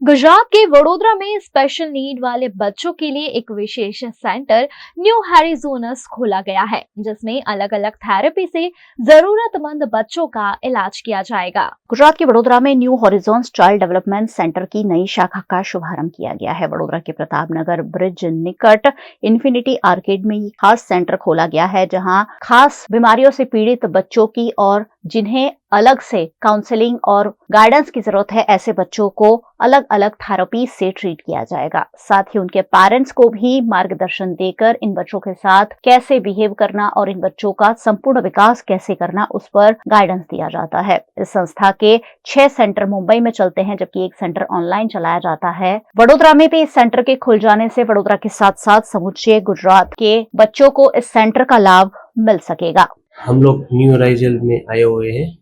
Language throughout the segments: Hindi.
गुजरात के वडोदरा में स्पेशल नीड वाले बच्चों के लिए एक विशेष सेंटर न्यू हैरिजोनस खोला गया है, जिसमें अलग अलग थेरेपी से जरूरतमंद बच्चों का इलाज किया जाएगा। गुजरात के वडोदरा में new horizons child development centre की नई शाखा का शुभारंभ किया गया है। वडोदरा के प्रताप नगर ब्रिज निकट इन्फिनिटी आर्केड में ये खास सेंटर खोला गया है, जहां खास बीमारियों से पीड़ित बच्चों की और जिन्हें अलग से काउंसलिंग और गाइडेंस की जरूरत है, ऐसे बच्चों को अलग अलग थेरेपी से ट्रीट किया जाएगा। साथ ही उनके पेरेंट्स को भी मार्गदर्शन देकर इन बच्चों के साथ कैसे बिहेव करना और इन बच्चों का संपूर्ण विकास कैसे करना, उस पर गाइडेंस दिया जाता है। इस संस्था के 6 सेंटर मुंबई में चलते हैं, जबकि एक सेंटर ऑनलाइन चलाया जाता है। वडोदरा में भी इस सेंटर के खुल जाने से वडोदरा के साथ साथ समूचे गुजरात के बच्चों को इस सेंटर का लाभ मिल सकेगा। हम लोग न्यू हॉराइजन में आए हुए हैं।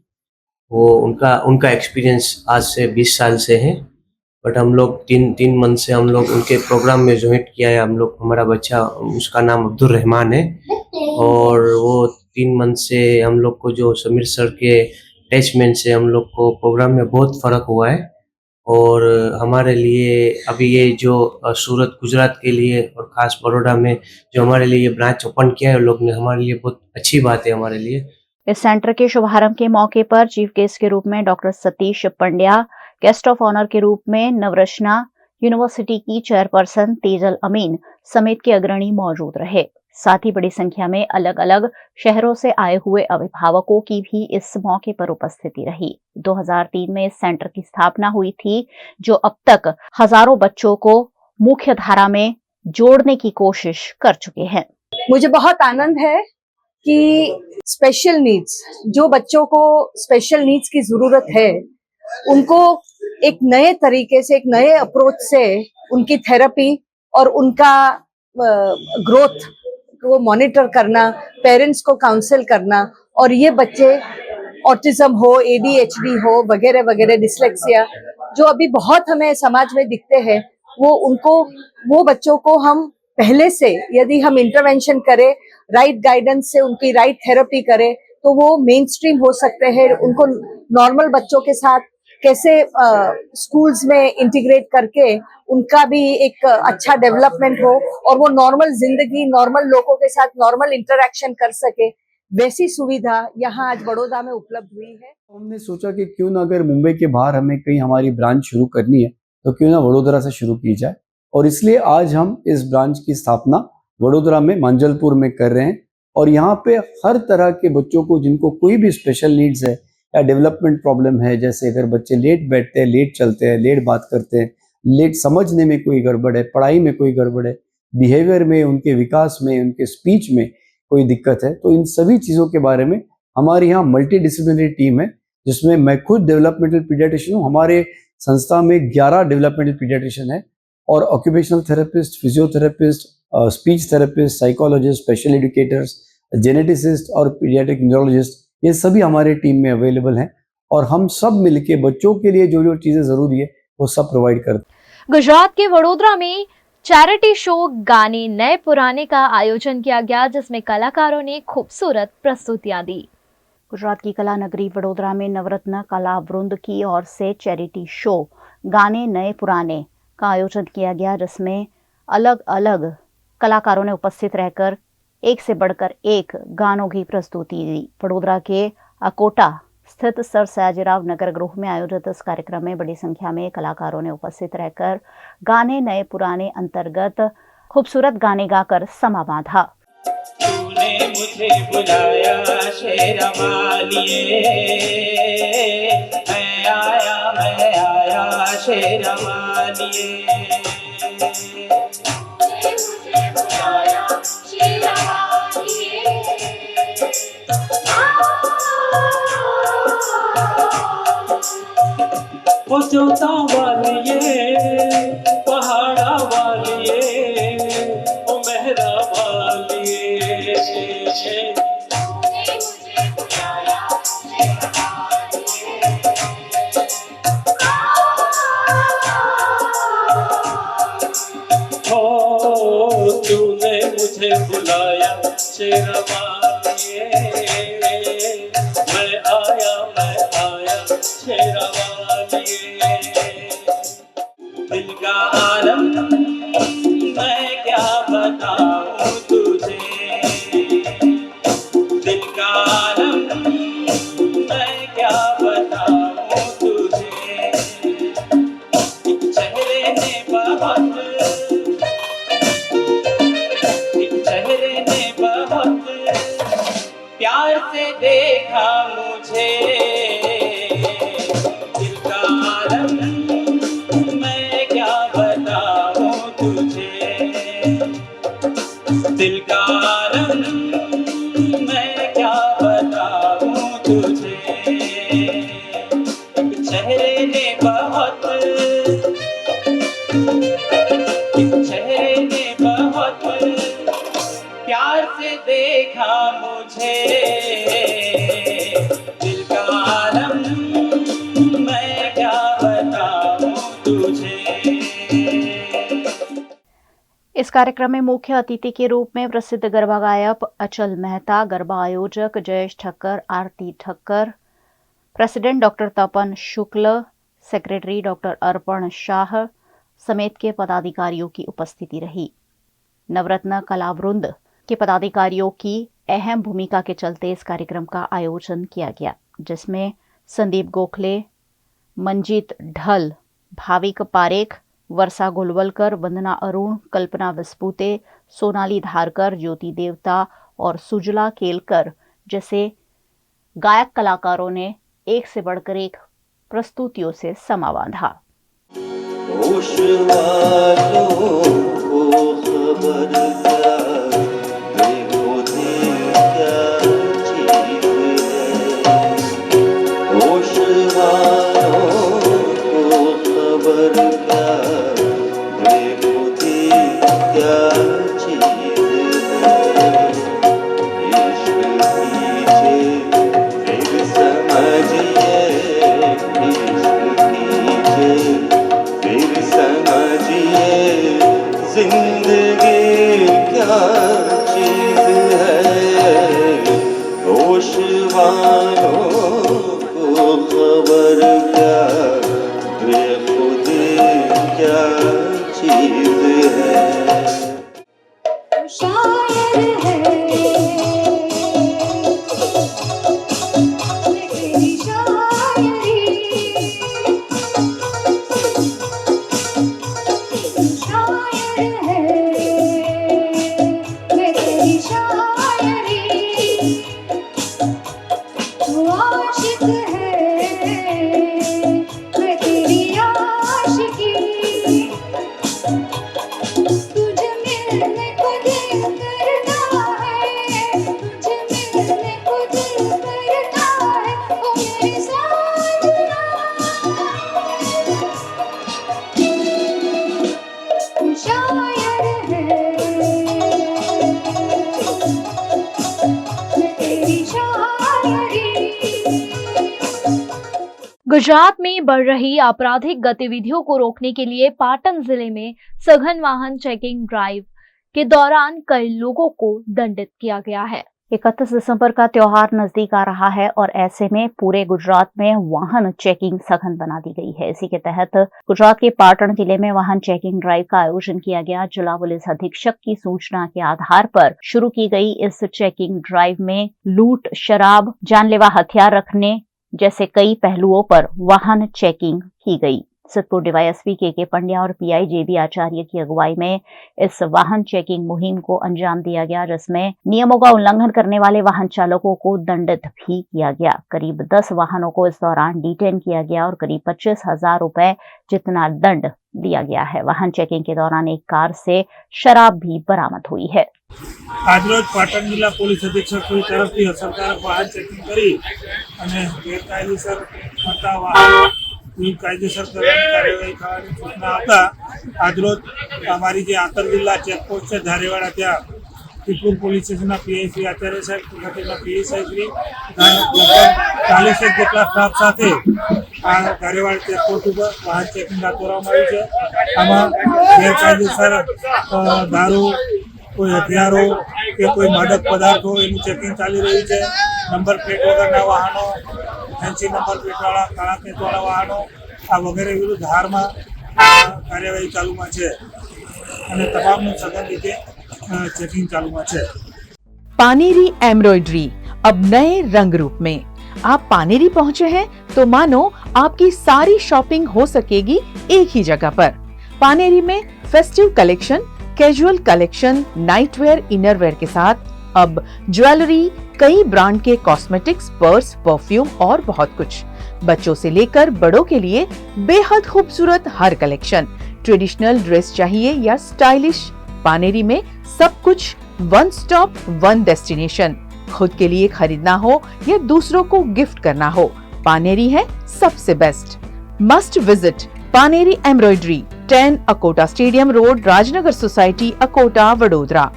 वो उनका एक्सपीरियंस आज से 20 साल से है, बट हम लोग तीन मंथ से हम लोग उनके प्रोग्राम में ज्वाइन किया है। हम लोग हमारा बच्चा, उसका नाम अब्दुल रहमान है, और वो 3 मंथ से हम लोग को जो समीर सर के अटैचमेंट से हम लोग को प्रोग्राम में बहुत फ़र्क हुआ है। और हमारे लिए अभी ये जो सूरत गुजरात के लिए और ख़ास बड़ौदा में जो हमारे लिए ब्रांच ओपन किया है लोग ने, हमारे लिए बहुत अच्छी बात है हमारे लिए। इस सेंटर के शुभारंभ के मौके पर चीफ गेस्ट के रूप में doctor Satish Pandya, guest of honour के रूप में नवरचना यूनिवर्सिटी की चेयरपर्सन तेजल अमीन समेत के अग्रणी मौजूद रहे। साथ ही बड़ी संख्या में अलग अलग शहरों से आए हुए अभिभावकों की भी इस मौके पर उपस्थिति रही। 2003 में इस सेंटर की स्थापना हुई थी, जो अब तक हजारों बच्चों को मुख्य धारा में जोड़ने की कोशिश कर चुके हैं। मुझे बहुत आनंद है कि स्पेशल नीड्स, जो बच्चों को स्पेशल नीड्स की जरूरत है, उनको एक नए तरीके से, एक नए अप्रोच से उनकी थेरेपी और उनका ग्रोथ को मॉनिटर करना, पेरेंट्स को काउंसिल करना, और ये बच्चे ऑटिज्म हो, ADHD हो, वगैरह वगैरह, डिसलेक्सिया जो अभी बहुत हमें समाज में दिखते हैं, वो बच्चों को हम पहले से यदि हम इंटरवेंशन करें, राइट गाइडेंस से उनकी राइट थेरेपी करें, तो वो मेन स्ट्रीम हो सकते हैं। उनको नॉर्मल बच्चों के साथ कैसे स्कूल्स में इंटीग्रेट करके उनका भी एक अच्छा डेवलपमेंट हो और वो नॉर्मल जिंदगी, नॉर्मल लोगों के साथ नॉर्मल इंटरेक्शन कर सके, वैसी सुविधा यहाँ आज बड़ौदा में उपलब्ध हुई है। हमने सोचा कि क्यों ना, अगर मुंबई के बाहर हमें कहीं हमारी ब्रांच शुरू करनी है तो क्यों ना वडोदरा से शुरू की जाए, और इसलिए आज हम इस ब्रांच की स्थापना वडोदरा में मांजलपुर में कर रहे हैं। और यहाँ पे हर तरह के बच्चों को, जिनको कोई भी स्पेशल नीड्स है या डेवलपमेंट प्रॉब्लम है, जैसे अगर बच्चे लेट बैठते हैं, लेट चलते हैं, लेट बात करते हैं, लेट समझने में कोई गड़बड़ है, पढ़ाई में कोई गड़बड़ है, बिहेवियर में, उनके विकास में, उनके स्पीच में कोई दिक्कत है, तो इन सभी चीज़ों के बारे में हमारे यहाँ मल्टी डिसिप्लिनरी टीम है, जिसमें मैं खुद डेवलपमेंटल पीडियाट्रिशियन हूँ। हमारे संस्था में 11 डेवलपमेंटल पीडियाट्रिशियन है, और occupational therapist, physiotherapist, speech therapist, psychologist, special educators, geneticist और पीडियाट्रिक न्यूरोलॉजिस्ट, ये सभी हमारे टीम में अवेलेबल हैं। और हम सब मिलके बच्चों के लिए जो जो चीज़ें ज़रूरी है वो सब प्रोवाइड करते हैं। गुजरात के वडोदरा में चैरिटी शो गाने नए पुराने का आयोजन किया गया, जिसमें कलाकारों ने खूबसूरत प्रस्तुतियां दी। गुजरात की कला नगरी वडोदरा में नवरत्न कला वृंद की ओर से चैरिटी शो गाने नए पुराने का आयोजन किया गया, जिसमें अलग अलग कलाकारों ने उपस्थित रहकर एक से बढ़कर एक गानों की प्रस्तुति दी। वडोदरा के अकोटा स्थित सर सयाजीराव नगर गृह में आयोजित इस कार्यक्रम में बड़ी संख्या में कलाकारों ने उपस्थित रहकर गाने नए पुराने अंतर्गत खूबसूरत गाने गाकर समा बांधा। तूने मुझे बुलाया शेरा वालिए, मैं आया शेरा वालिए। वो जोता वालिए, पहाड़ा वालिए, वो मेहरा वालिए। हो तूने मुझे बुलाया शेरा वालिए, मैं आया शेरा वालिए। दिल का आलम मैं क्या बताऊं तुझे, दिल का आलम मैं क्या बताऊं तुझे। एक चेहरे ने बहुत प्यार से देखा मुझे, दिल का आलम मैं क्या बताऊं तुझे, दिल का आलम मैं क्या बताऊं तुझे। एक चेहरे ने बहुत प्यार से देखा मुझे, दिल का आलम मैं क्या बताऊं तुझे। इस कार्यक्रम में मुख्य अतिथि के रूप में प्रसिद्ध गरबा गायक अचल मेहता, गरबा आयोजक जयेश ठक्कर, आरती ठक्कर, प्रेसिडेंट डॉक्टर तपन शुक्ल, सेक्रेटरी डॉक्टर अर्पण शाह समेत के पदाधिकारियों की उपस्थिति रही। नवरत्न कलावृंद के पदाधिकारियों की अहम भूमिका के चलते इस कार्यक्रम का आयोजन किया गया, जिसमें संदीप गोखले, मंजीत ढल, भाविक पारेख, वर्षा गोलवलकर, वंदना अरुण, कल्पना विस्पुते, सोनाली धारकर, ज्योति देवता और सुजला केलकर जैसे गायक कलाकारों ने एक से बढ़कर एक प्रस्तुतियों से समा बांधा। जिंदगी क्या चीज है, होश वालों को खबर क्या, बेखुदी क्या चीज है। शायर है मेरी शायरी, गुजरात में बढ़ रही आपराधिक गतिविधियों को रोकने के लिए पाटन जिले में सघन वाहन चेकिंग ड्राइव के दौरान कई लोगों को दंडित किया गया है। 31 दिसंबर का त्योहार नजदीक आ रहा है और ऐसे में पूरे गुजरात में वाहन चेकिंग सघन बना दी गई है। इसी के तहत गुजरात के पाटन जिले में वाहन चेकिंग ड्राइव का आयोजन किया गया। जिला पुलिस अधीक्षक की सूचना के आधार पर शुरू की गई इस चेकिंग ड्राइव में लूट, शराब, जानलेवा हथियार रखने जैसे कई पहलुओं पर वाहन चेकिंग की गई। सिद्धपुर डीवाईएसपी के पंड्या और पीआई जेबी आचार्य की अगुवाई में इस वाहन चेकिंग मुहिम को अंजाम दिया गया, जिसमें नियमों का उल्लंघन करने वाले वाहन चालकों को दंडित भी किया गया। करीब 10 वाहनों को इस दौरान डिटेन किया गया और करीब 25,000 रुपए जितना दंड दिया गया है। वाहन चेकिंग के दौरान एक कार से शराब भी बरामद हुई है। આજરોજ પાટણ જિલ્લા પોલીસ અધિક્ષકની તરફથી અસરકારક વાહન ચેકિંગ કરી અને ગેરકાયદેસર ફરતા વાહનોની કાયદેસર કરવાની કાર્યવાહી થવાની સૂચના આપતા આજરોજ અમારી જે આંતર જિલ્લા ચેકપોસ્ટ છે ધારેવાડા ત્યાં સિદ્ધપુર પોલીસ સ્ટેશનના પીઆઈ શ્રી આચાર્ય સાહેબ, સુરતના પીએસઆઈ શ્રી લગભગ 40 જેટલા સ્ટાફ સાથે આ ધારેવાડા ચેકપોસ્ટ ઉપર વાહન ચેકિંગ હાથ ધરવામાં આવ્યું છે। આમાં ગેરકાયદેસર દારૂ, कोई हथियारों के कोई मादक पदार्थों एनु चेकिंग चाली रही है। नंबर प्लेट वगरना वाहनों, फैंसी नंबर प्लेट वाला, काला पेट वाला वाहनों आ वगैरह विरुद्ध हार में કાર્યવાહી ચાલુમાં છે અને તમામનું સઘન રીતે ચેકિંગ ચાલુમાં છે. पानेरी एम्ब्रॉयडरी अब नए रंग रूप में. आप पानेरी पहुंचे हैं तो मानो आपकी सारी शॉपिंग हो सकेगी एक ही जगह पर. पानेरी में festive collection, casual collection, nightwear, innerwear के साथ अब ज्वेलरी, कई ब्रांड के कॉस्मेटिक्स, पर्स, परफ्यूम और बहुत कुछ. बच्चों से लेकर बड़ों के लिए बेहद खूबसूरत हर कलेक्शन. ट्रेडिशनल ड्रेस चाहिए या स्टाइलिश, पानेरी में सब कुछ वन स्टॉप वन डेस्टिनेशन. खुद के लिए खरीदना हो या दूसरों को गिफ्ट करना हो, पानेरी है सबसे best. Must visit Paneri embroidery, 10 Akota stadium road, Rajnagar society, Akota, Vadodara.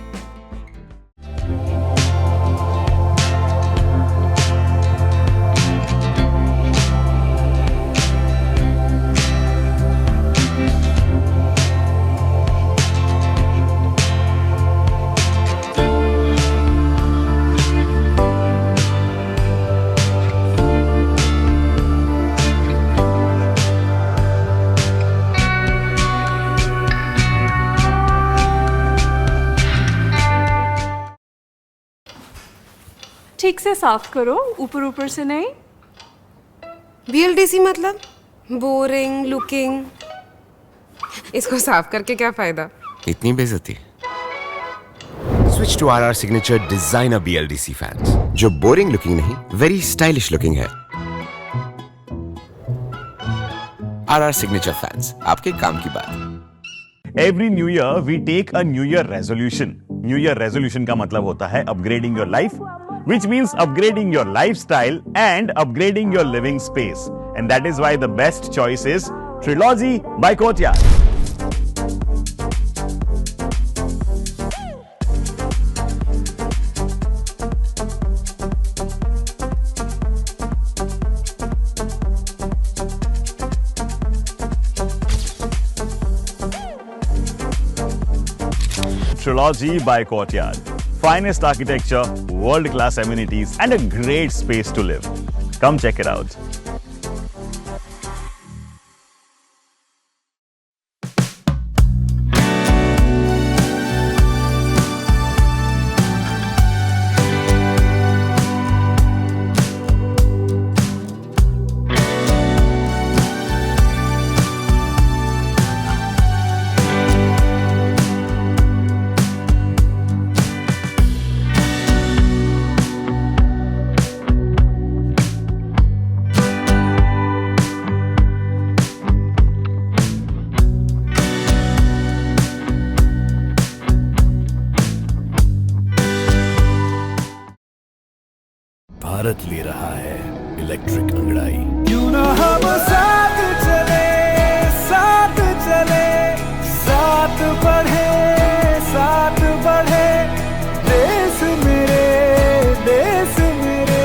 ठीक से साफ करो, ऊपर ऊपर से नहीं. BLDC मतलब बोरिंग लुकिंग. इसको साफ करके क्या फायदा? इतनी बेइज्जती. Switch to RR signature designer BLDC fans, जो बोरिंग लुकिंग नहीं, वेरी स्टाइलिश लुकिंग है. RR सिग्नेचर फैंस, आपके काम की बात. Every new year we take a new year resolution. New year resolution का मतलब होता है upgrading your life, which means upgrading your lifestyle and upgrading your living space. And that is why the best choice is Trilogy by Courtyard. Trilogy by Courtyard. Finest architecture, world-class amenities, and a great space to live. Come check it out. Bharat ले रहा है इलेक्ट्रिक अंगड़ाई. क्यों ना हम साथ चले, साथ चले, साथ बढ़े, साथ बढ़े. देश मेरे, देश मेरे.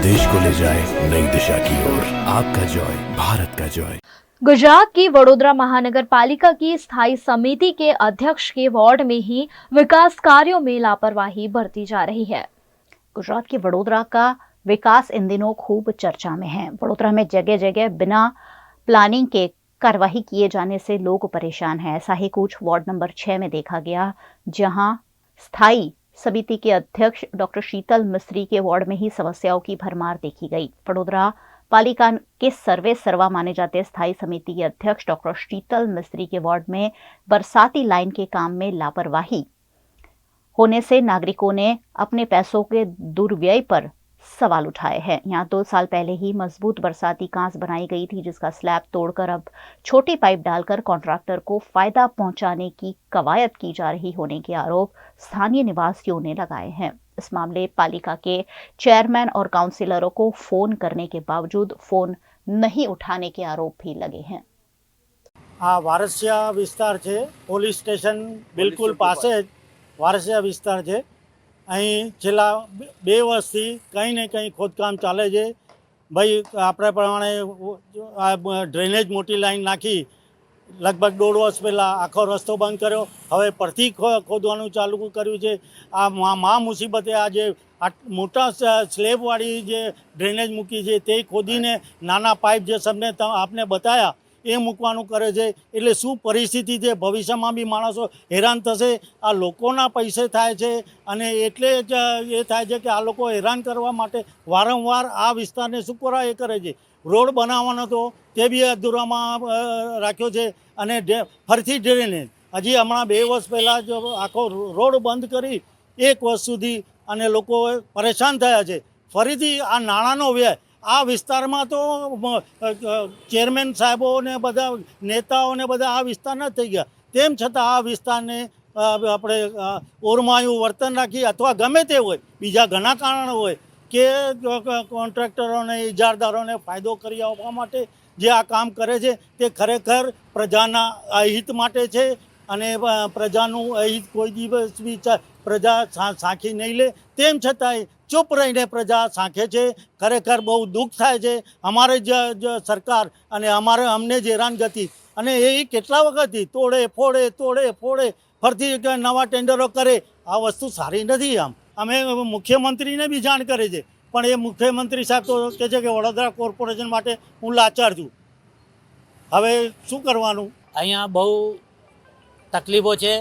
देश को ले जाए नई दिशा की ओर. आपका जॉय, भारत का जॉय. गुजरात की वडोदरा महानगर पालिका की स्थायी समिति के अध्यक्ष के वार्ड में ही विकास कार्यों में लापरवाही बरती जा रही है. गुजरात के वडोदरा का विकास इन दिनों खूब चर्चा में है. वडोदरा में जगह जगह बिना प्लानिंग के कार्रवाई किए जाने से लोग परेशान हैं. ऐसा ही कुछ वार्ड नंबर 6 में देखा गया, जहां स्थायी समिति के अध्यक्ष डॉक्टर शीतल मिस्त्री के वार्ड में ही समस्याओं की भरमार देखी गई. वडोदरा पालिका के सर्वे सर्वा माने जाते स्थायी समिति के अध्यक्ष डॉक्टर शीतल मिस्त्री के वार्ड में बरसाती लाइन के काम में लापरवाही होने से नागरिकों ने अपने पैसों के दुर्व्यय पर सवाल उठाए हैं. यहां 2 साल पहले ही मजबूत बरसाती कांस बनाई गई थी, जिसका स्लैब तोड़कर अब छोटी पाइप डालकर कॉन्ट्रैक्टर को फायदा पहुंचाने की कवायद की जा रही होने के आरोप स्थानीय निवासियों ने लगाए हैं. इस मामले पालिका के चेयरमैन और काउंसिलरों को फोन करने के बावजूद फोन नहीं उठाने के आरोप भी लगे हैं. आ वारसिया विस्तार है, पुलिस स्टेशन बिल्कुल पास वारसिया विस्तार है. અહીં છેલ્લા 2 વર્ષથી કંઈ ને કંઈ ખોદકામ ચાલે છે. ભાઈ આપણે પ્રમાણે ડ્રેનેજ મોટી લાઈન નાખી લગભગ 1.5 વર્ષ પહેલાં આખો રસ્તો બંધ કર્યો. હવે પરથી ખોદવાનું ચાલુ કર્યું છે. આ મહા મુસીબતે આ જે મોટા સ્લેબવાળી જે ડ્રેનેજ મૂકી છે તે ખોદીને નાના પાઇપ જે તમને આપને બતાવ્યા એ મૂકવાનું કરે છે. એટલે શું પરિસ્થિતિ છે, ભવિષ્યમાં બી માણસો હેરાન થશે. આ લોકોના પૈસે થાય છે અને એટલે જ એ થાય છે કે આ લોકો હેરાન કરવા માટે વારંવાર આ વિસ્તારને શું એ કરે છે. રોડ બનાવવાનો હતો તે બી અધૂરામાં રાખ્યો છે અને ફરીથી ડ્રેનેજ હજી હમણાં 2 વર્ષ પહેલાં જ આખો રોડ બંધ કરી 1 વર્ષ સુધી અને લોકો પરેશાન થયા છે. ફરીથી આ નાણાંનો વ્યય આ વિસ્તારમાં તો ચેરમેન સાહેબો ને બધા નેતાઓને બધા આ વિસ્તારના થઈ ગયા, તેમ છતાં આ વિસ્તારને આપણે ઓરમાયું વર્તન રાખી અથવા ગમે તે હોય, બીજા ઘણા કારણો હોય કે કોન્ટ્રાક્ટરોને ઇજારદારોને ફાયદો કરી આપવા માટે જે આ કામ કરે છે તે ખરેખર પ્રજાના અહિત માટે છે અને પ્રજાનું અહિત કોઈ દિવસ બી પ્રજા સાંખી નહીં લે. તેમ છતાંય ચૂપ રહીને પ્રજા સાંખે છે. ખરેખર બહુ દુઃખ થાય છે. અમારે જ સરકાર અને અમને જ હેરાનગતિ અને એ કેટલા વખતથી તોડે ફોડે ફરતી નવા ટેન્ડરો કરે. આ વસ્તુ સારી નથી. અમે મુખ્યમંત્રીને બી જાણ કરી છે, પણ એ મુખ્યમંત્રી સાહેબ તો કહે છે કે વડોદરા કોર્પોરેશન માટે હું લાચાર છું. હવે શું કરવાનું? અહીંયા બહુ તકલીફો છે,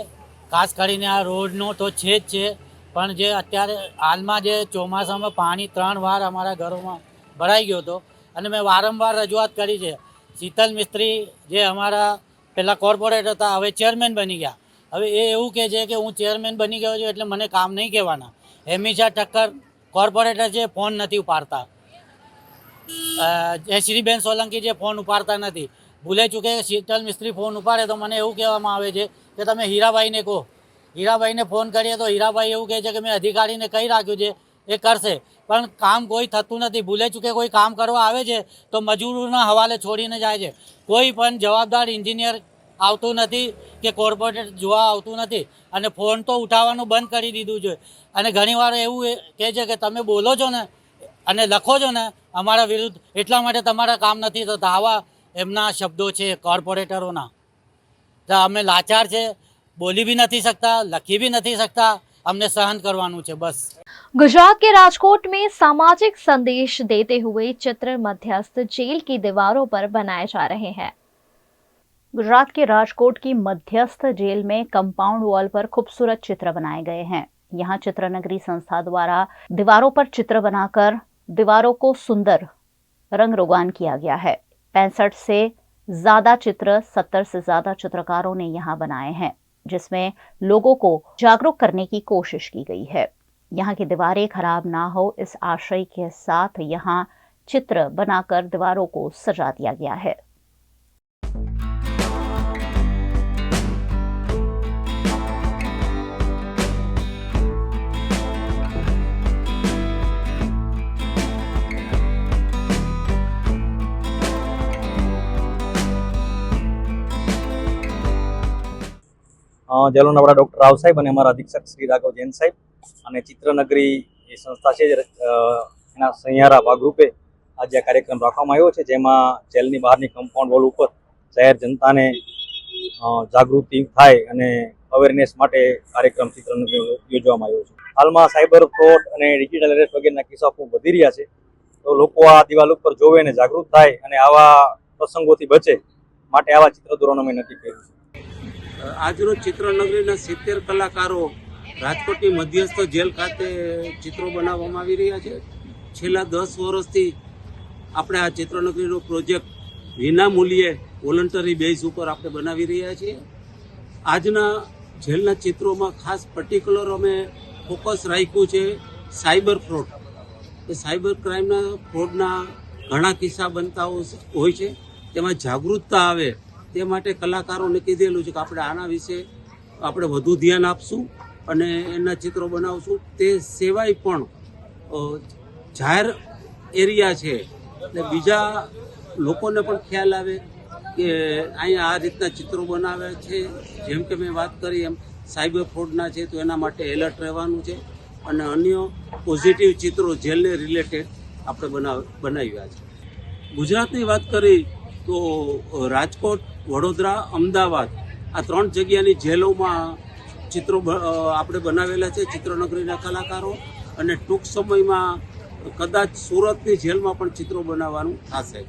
ખાસ કરીને આ રોડનો તો છે જ છે, પણ જે અત્યારે હાલમાં જે ચોમાસામાં પાણી 3 વાર અમારા ઘરોમાં ભરાઈ ગયો હતો અને મેં વારંવાર રજૂઆત કરી છે. શીતલ મિસ્ત્રી જે અમારા પહેલાં કોર્પોરેટર હતા હવે ચેરમેન બની ગયા. હવે એ એવું કહે છે કે હું ચેરમેન બની ગયો છું એટલે મને કામ નહીં કહેવાના. હેમિશા ઠક્કર કોર્પોરેટર છે, ફોન નથી ઉપાડતા. જયશ્રીબેન સોલંકી જે ફોન ઉપાડતા નથી. ભૂલે ચૂકે શીતલ મિસ્ત્રી ફોન ઉપાડે તો મને એવું કહેવામાં આવે છે કે તમે હીરાભાઈને કહો. હીરાભાઈને ફોન કરીએ તો હીરાભાઈ એવું કહે છે કે મેં અધિકારીને કહી રાખ્યું છે એ કરશે, પણ કામ કોઈ થતું નથી. ભૂલે ચૂકે કોઈ કામ કરવા આવે છે તો મજૂરોના હવાલે છોડીને જાય છે. કોઈ પણ જવાબદાર એન્જિનિયર આવતું નથી કે કોર્પોરેટર જોવા આવતું નથી અને ફોન તો ઉઠાવવાનું બંધ કરી દીધું છે. અને ઘણીવાર એવું કહે છે કે તમે બોલો છો ને અને લખો છો ને અમારા વિરુદ્ધ, એટલા માટે તમારા કામ નથી થતા. આવા એમના શબ્દો છે કોર્પોરેટરોના. તો અમે લાચાર છે, બોલી भी नहीं सकता, लखी भी नहीं सकता, हमने सहन करवाનું છે बस. गुजरात के राजकोट में सामाजिक संदेश देते हुए चित्र मध्यस्थ जेल की दीवारों पर बनाए जा रहे हैं. गुजरात के राजकोट की मध्यस्थ जेल में कंपाउंड वॉल पर खूबसूरत चित्र बनाए गए हैं. यहाँ चित्रनगरी संस्था द्वारा दीवारों पर चित्र बनाकर दीवारों को सुंदर रंग रोगान किया गया है. 65 से ज्यादा चित्र 70 से ज्यादा चित्रकारों ने यहाँ बनाए हैं, जिसमें लोगों को जागरूक करने की कोशिश की गई है. यहाँ की दीवारें खराब ना हो इस आशय के साथ यहाँ चित्र बनाकर दीवारों को सजा दिया गया है. જેલોના વડા ડૉક્ટર રાવ સાહેબ અને અમારા અધિક્ષક શ્રી રાઘવ જૈન સાહેબ અને ચિત્રનગરી એ સંસ્થા છે એના સહિયારા ભાગરૂપે આજે આ કાર્યક્રમ રાખવામાં આવ્યો છે, જેમાં જેલની બહારની કમ્પાઉન્ડ વોલ ઉપર જાહેર જનતાને જાગૃતિ થાય અને અવેરનેસ માટે કાર્યક્રમ ચિત્રનગરી યોજવામાં આવ્યો છે. હાલમાં સાયબર ફ્રોડ અને ડિજિટલ એરેસ્ટ વગેરેના કિસ્સા ખૂબ વધી રહ્યા છે, તો લોકો આ દિવાલ ઉપર જોવે અને જાગૃત થાય અને આવા પ્રસંગોથી બચે માટે આવા ચિત્ર દોરવાનું અમે નક્કી કર્યું છે. આજરોજ ચિત્રનગરીના 70 કલાકારો રાજકોટની મધ્યસ્થ જેલ ખાતે ચિત્રો બનાવવામાં આવી રહ્યા છે. છેલ્લા 10 વર્ષથી આપણે આ ચિત્રનગરીનો પ્રોજેક્ટ વિના મૂલ્યે વોલન્ટરી બેઝ ઉપર આપણે બનાવી રહ્યા છીએ. આજના જેલના ચિત્રોમાં ખાસ પર્ટિક્યુલર અમે ફોકસ રાખ્યું છે સાયબર ફ્રોડ. એ સાયબર ક્રાઇમના ફ્રોડના ઘણા કિસ્સા બનતા હોય છે, તેમાં જાગૃતતા આવે તે માટે કલાકારોને કીધેલું છે કે આપણે આના વિશે આપણે વધુ ધ્યાન આપશું અને એના ચિત્રો બનાવશું. તે સિવાય પણ જાહેર એરિયા છે એટલે બીજા લોકોને પણ ખ્યાલ આવે કે અહીંયા આ રીતના ચિત્રો બનાવે છે. જેમ કે મેં વાત કરી એમ સાયબર ફ્રોડના છે તો એના માટે એલર્ટ રહેવાનું છે અને અન્ય પોઝિટિવ ચિત્રો જેલને રિલેટેડ આપણે બનાવ્યા છે. ગુજરાતની વાત કરી તો રાજકોટ, વડોદરા, અમદાવાદ આ 3 જગ્યાની જેલોમાં ચિત્રો આપણે બનાવેલા છે ચિત્રનગરીના કલાકારો, અને ટૂંક સમયમાં કદાચ સુરતની જેલમાં પણ ચિત્રો બનાવવાનું થશે.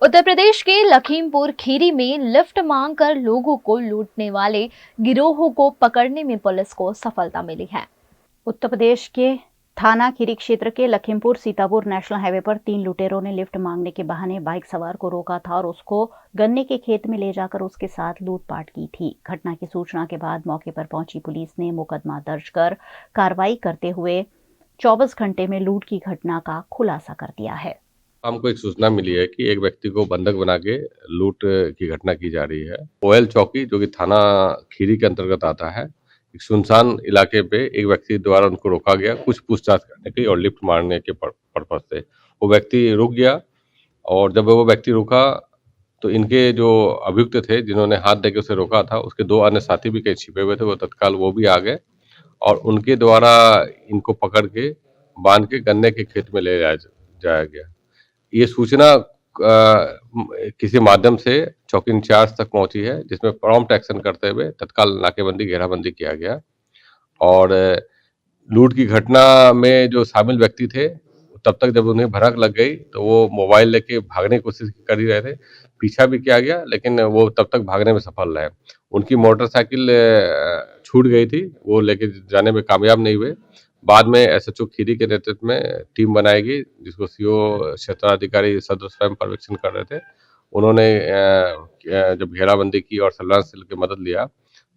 उत्तर प्रदेश के लखीमपुर खीरी में लिफ्ट मांगकर लोगों को लूटने वाले गिरोहों को पकड़ने में पुलिस को सफलता मिली है। उत्तर प्रदेश के थाना खीरी क्षेत्र के लखीमपुर सीतापुर नेशनल हाईवे पर 3 लुटेरों ने लिफ्ट मांगने के बहाने बाइक सवार को रोका था और उसको गन्ने के खेत में ले जाकर उसके साथ लूटपाट की थी। घटना की सूचना के बाद मौके पर पहुंची पुलिस ने मुकदमा दर्ज कर कार्रवाई करते हुए 24 घंटे में लूट की घटना का खुलासा कर दिया है। हमको एक सूचना मिली है कि एक व्यक्ति को बंधक बना के लूट की घटना की जा रही है। ओयल चौकी जो कि थाना खीरी के अंतर्गत आता है, एक सुनसान इलाके पे एक व्यक्ति द्वारा उनको रोका गया कुछ पूछताछ करने के लिए और लिफ्ट मारने के पर्पज से। वो व्यक्ति रुक गया और जब वो व्यक्ति रुका तो इनके जो अभियुक्त थे जिन्होंने हाथ देके उसे रोका था, उसके 2 अन्य साथी भी कहीं छिपे हुए थे, वो तत्काल वो भी आ गए और उनके द्वारा इनको पकड़ के बांध के गन्ने के खेत में ले जाया गया। ये सूचना किसी माध्यम से चौकी इंचार्ज तक पहुंची है, जिसमें प्रॉम्प्ट एक्शन करते हुए तत्काल नाकेबंदी घेराबंदी किया गया और लूट की घटना में जो शामिल व्यक्ति थे तब तक जब उन्हें भनक लग गई तो वो मोबाइल लेके भागने की कोशिश कर ही रहे थे। पीछा भी किया गया लेकिन वो तब तक भागने में सफल रहे। उनकी मोटरसाइकिल छूट गई थी, वो लेके जाने में कामयाब नहीं हुए। बाद में एसएचओ खीरी के नेतृत्व में टीम बनाई गई जिसको सीओ क्षेत्राधिकारी सदर स्वयं पर्यवेक्षण कर रहे थे। उन्होंने जब घेराबंदी की और सर्विलांस सेल की मदद लिया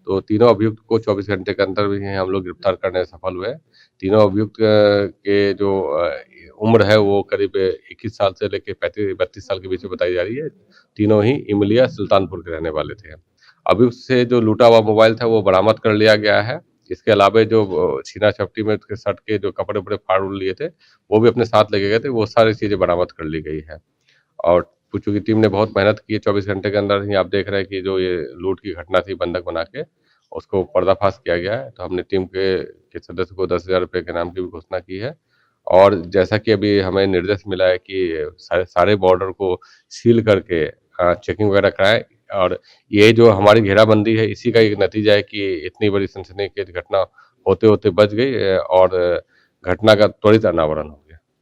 तो तीनों अभियुक्त को 24 घंटे के अंदर भी हम लोग गिरफ्तार करने में सफल हुए। तीनों अभियुक्त के जो उम्र है वो करीब 21 साल से लेकर 35-32 साल के बीच में बताई जा रही है। तीनों ही इमलिया सुल्तानपुर के रहने वाले थे। अभियुक्त से जो लूटा हुआ मोबाइल था वो बरामद कर लिया गया है। इसके अलावा जो छीना झपटी में उसके शर्ट के जो कपड़े उपड़े फाड़ लिए थे वो भी अपने साथ लेके गए थे, वो सारी चीजें बरामद कर ली गई है। और चूंकि टीम ने बहुत मेहनत की है, 24 घंटे के अंदर ही आप देख रहे हैं कि जो ये लूट की घटना थी बंधक बना के उसको पर्दाफाश किया गया है। तो हमने टीम के सदस्य को 10,000 रुपये के नाम की भी घोषणा की है और जैसा कि अभी हमें निर्देश मिला है कि सारे बॉर्डर को सील करके चेकिंग वगैरह कराएं और ये जो हमारी घेराबंदी है इसी का एक नतीजा है कि इतनी बड़ी सनसनीखेज घटना होते होते बच गई और घटना का त्वरित अनावरण हो।